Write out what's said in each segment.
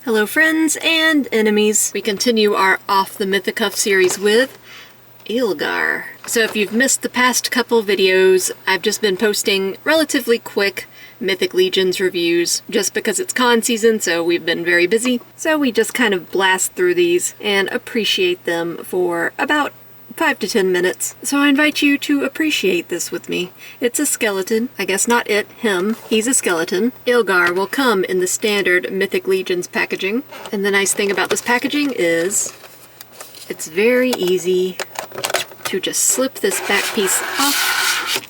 Hello friends and enemies. We continue our Off the Mythi-cuff series with Ilgarr. So if you've missed the past couple videos, I've just been posting relatively quick Mythic Legions reviews just because it's con season, so we've been very busy. So we just kind of blast through these and appreciate them for about 5 to 10 minutes. So I invite you to appreciate this with me. It's a skeleton. I guess not it, him. He's a skeleton. Ilgarr will come in the standard Mythic Legions packaging. And the nice thing about this packaging is it's very easy to just slip this back piece off,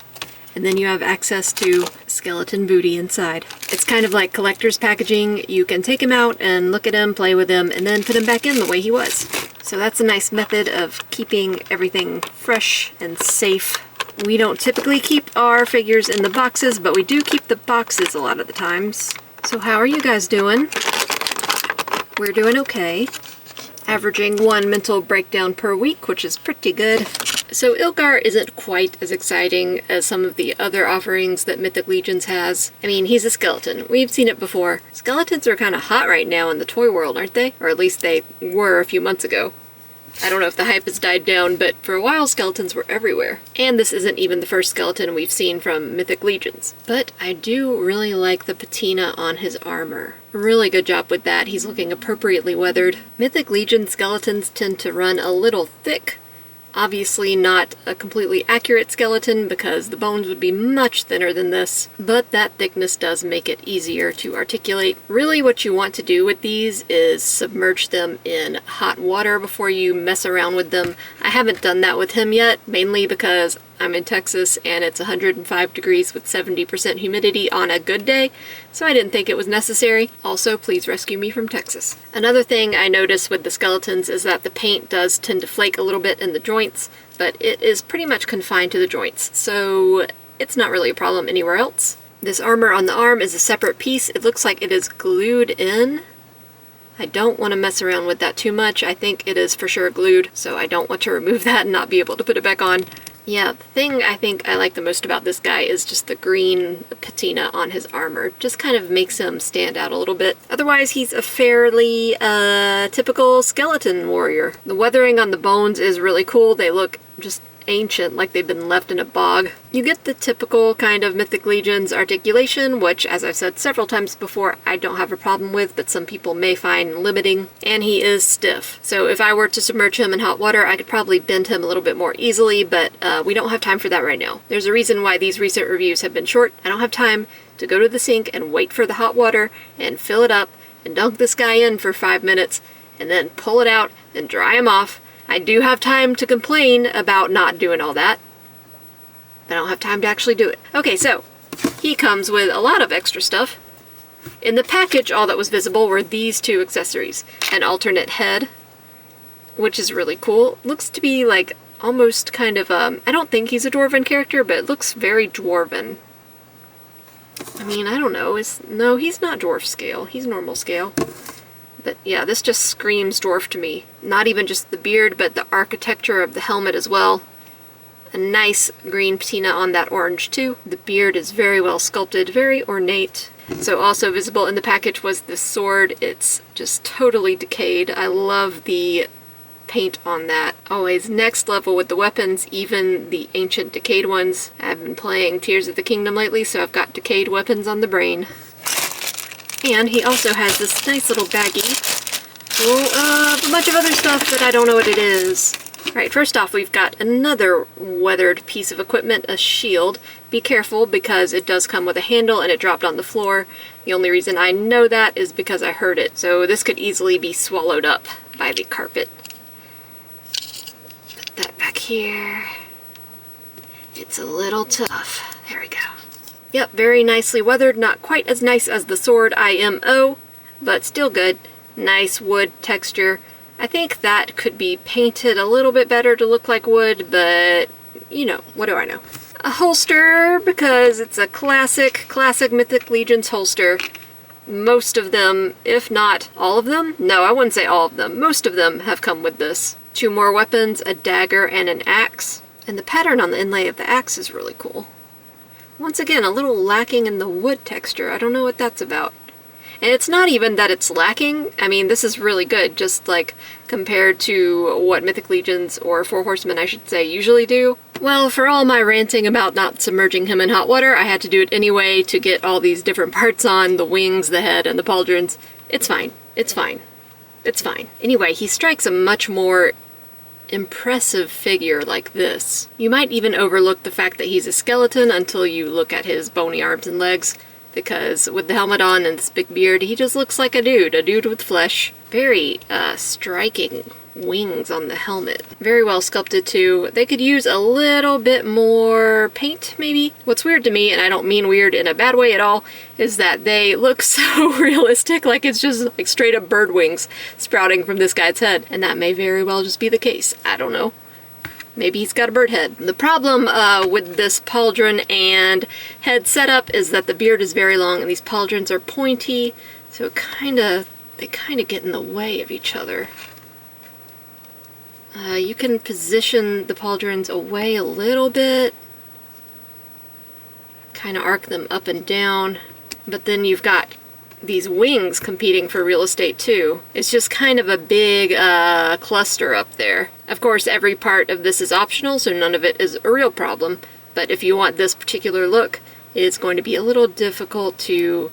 and then you have access to skeleton booty inside. It's kind of like collector's packaging. You can take him out and look at him, play with him, and then put him back in the way he was. So that's a nice method of keeping everything fresh and safe. We don't typically keep our figures in the boxes, but we do keep the boxes a lot of the times. So how are you guys doing? We're doing okay. Averaging 1 mental breakdown per week, which is pretty good. So Ilgarr isn't quite as exciting as some of the other offerings that Mythic Legions has. I mean, he's a skeleton. We've seen it before. Skeletons are kind of hot right now in the toy world, aren't they? Or at least they were a few months ago. I don't know if the hype has died down, but for a while skeletons were everywhere. And this isn't even the first skeleton we've seen from Mythic Legions. But I do really like the patina on his armor. Really good job with that. He's looking appropriately weathered. Mythic Legion skeletons tend to run a little thick. Obviously not a completely accurate skeleton because the bones would be much thinner than this, but that thickness does make it easier to articulate. Really what you want to do with these is submerge them in hot water before you mess around with them. I haven't done that with him yet, mainly because I'm in Texas and it's 105 degrees with 70% humidity on a good day, so I didn't think it was necessary. Also, please rescue me from Texas. Another thing I noticed with the skeletons is that the paint does tend to flake a little bit in the joints, but it is pretty much confined to the joints, so it's not really a problem anywhere else. This armor on the arm is a separate piece. It looks like it is glued in. I don't want to mess around with that too much. I think it is for sure glued, so I don't want to remove that and not be able to put it back on. Yeah, the thing I think I like the most about this guy is just the green patina on his armor. Just kind of makes him stand out a little bit. Otherwise, he's a fairly typical skeleton warrior. The weathering on the bones is really cool. They look just ancient, like they've been left in a bog. You get the typical kind of Mythic Legions articulation, which, as I've said several times before, I don't have a problem with, but some people may find limiting, and he is stiff. So if I were to submerge him in hot water, I could probably bend him a little bit more easily, but we don't have time for that right now. There's a reason why these recent reviews have been short. I don't have time to go to the sink and wait for the hot water and fill it up and dunk this guy in for 5 minutes and then pull it out and dry him off. I do have time to complain about not doing all that, but I don't have time to actually do it. Okay, so he comes with a lot of extra stuff. In the package, all that was visible were these two accessories. An alternate head, which is really cool. Looks to be like almost kind of, I don't think he's a dwarven character, but it looks very dwarven. I mean, I don't know. No, he's not dwarf scale. He's normal scale. But yeah, this just screams dwarf to me. Not even just the beard, but the architecture of the helmet as well. A nice green patina on that orange too. The beard is very well sculpted, very ornate. So also visible in the package was the sword. It's just totally decayed. I love the paint on that. Always next level with the weapons, even the ancient decayed ones. I've been playing Tears of the Kingdom lately, so I've got decayed weapons on the brain. And he also has this nice little baggie full of a bunch of other stuff that I don't know what it is. Alright, first off, we've got another weathered piece of equipment, a shield. Be careful because it does come with a handle and it dropped on the floor. The only reason I know that is because I heard it. So this could easily be swallowed up by the carpet. Put that back here. It's a little tough. There we go. Yep, very nicely weathered. Not quite as nice as the sword IMO, but still good. Nice wood texture. I think that could be painted a little bit better to look like wood, but you know, what do I know? A holster, because it's a classic Mythic Legions holster. Most of them, if not all of them, no, I wouldn't say all of them, most of them have come with this. 2 more weapons, a dagger and an axe. And the pattern on the inlay of the axe is really cool. Once again, a little lacking in the wood texture. I don't know what that's about. And it's not even that it's lacking. I mean, this is really good, just like compared to what Mythic Legions, or Four Horsemen I should say, usually do. Well, for all my ranting about not submerging him in hot water, I had to do it anyway to get all these different parts on, the wings, the head, and the pauldrons. It's fine. It's fine. It's fine. Anyway, he strikes a much more impressive figure like this. You might even overlook the fact that he's a skeleton until you look at his bony arms and legs, because with the helmet on and this big beard, he just looks like a dude with flesh. Very striking wings on the helmet. Very well sculpted too. They could use a little bit more paint, maybe. What's weird to me, and I don't mean weird in a bad way at all, is that they look so realistic, like it's just like straight up bird wings sprouting from this guy's head. And that may very well just be the case. I don't know. Maybe he's got a bird head. The problem with this pauldron and head setup is that the beard is very long and these pauldrons are pointy, so they kind of get in the way of each other. You can position the pauldrons away a little bit, kind of arc them up and down, but then you've got these wings competing for real estate too. It's just kind of a big cluster up there. Of course, every part of this is optional, so none of it is a real problem, but if you want this particular look, it's going to be a little difficult to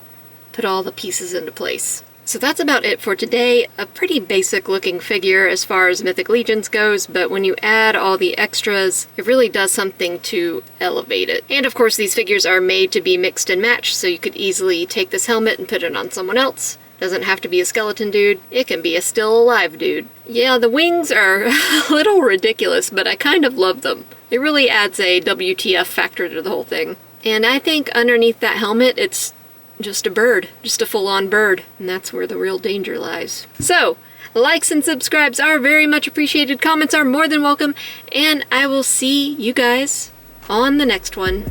put all the pieces into place. So that's about it for today. A pretty basic looking figure as far as Mythic Legions goes, but when you add all the extras, it really does something to elevate it. And of course these figures are made to be mixed and matched, so you could easily take this helmet and put it on someone else. Doesn't have to be a skeleton dude, it can be a still alive dude. Yeah, the wings are a little ridiculous, but I kind of love them. It really adds a WTF factor to the whole thing. And I think underneath that helmet, it's just a bird, just a full-on bird, and that's where the real danger lies. So, likes and subscribes are very much appreciated, comments are more than welcome, and I will see you guys on the next one.